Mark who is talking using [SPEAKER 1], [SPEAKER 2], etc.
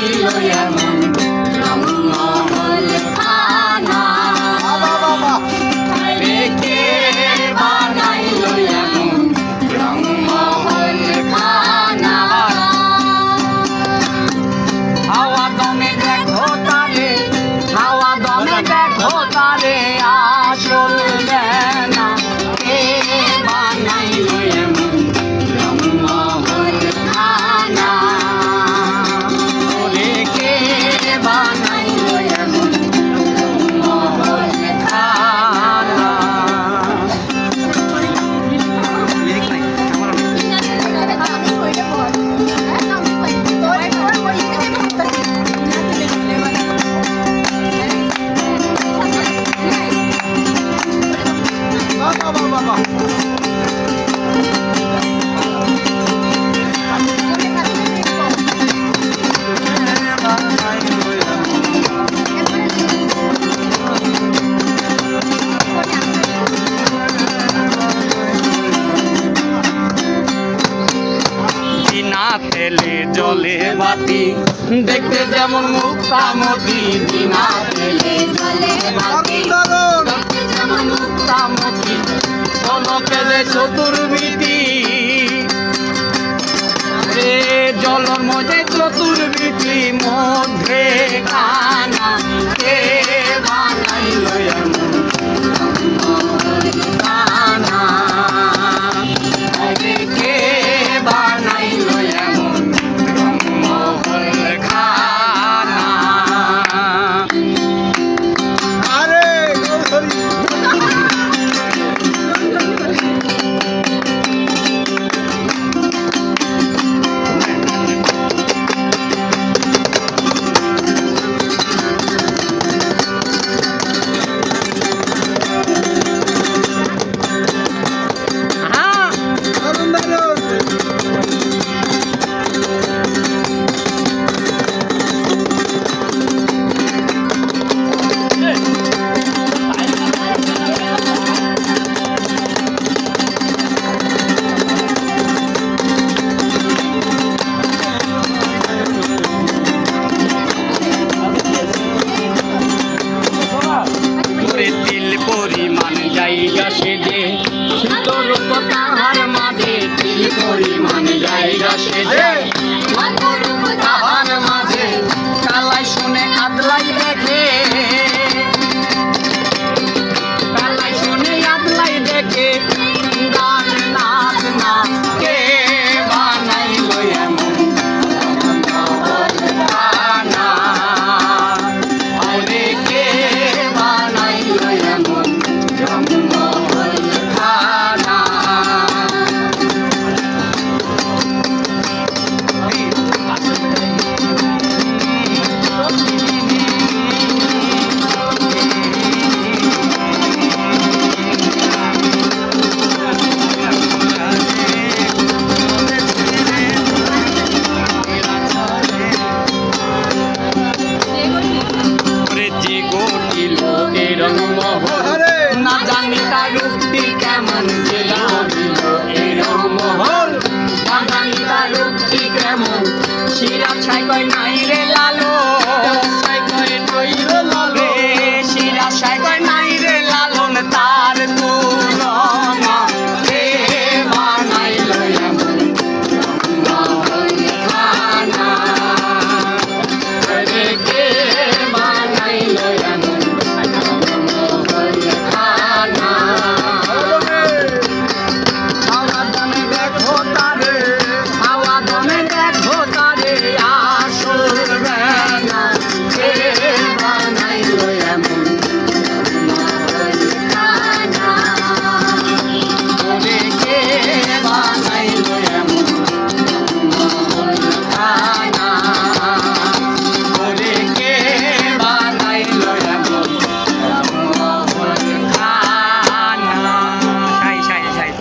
[SPEAKER 1] বানাইলো এমন রংমহল খানা কে বানাইলো এমন রংমহল খানা হাওয়া দমে দেখো তারে হাওয়া দমে দেখো তারে আসল না কে বানাইলো এমন রংমহল খানা ওরে কে বানাইলো এমন রংমহল খানা তেলে জলে বাতি দেখতে যেমন মুক্তামতি বিনা তেলে জলে বাতি দেখতে যেমন মুক্তামতি পলকে যে চতুর্বিধি রে জলর মধ্যে চতুর্বিধি মধ্যে কানা কে বানাইলো এমন কানা কে বানাইলো এমন রংমহল খানা
[SPEAKER 2] আরে
[SPEAKER 1] পরিমাণ জায়গা সেজে রূপ তাহার মাঝে তিল পরিমাণ জায়গা সেজে রূপ তাহার মাঝে কালাই শুনে আদলাই দেখে কালাই শুনে আদলাই দেখে গান নাচ না কে বানাইলো এমন রংমহল খানা আরে কে বানাইলো এমন রংমহল খানা যে গঠিল এই রংমহল না জানি তার রূপটি কেমন যে গঠিল এই রংমহল না জানি তার রূপটি কেমন শিরা ছাই কয় নাই রে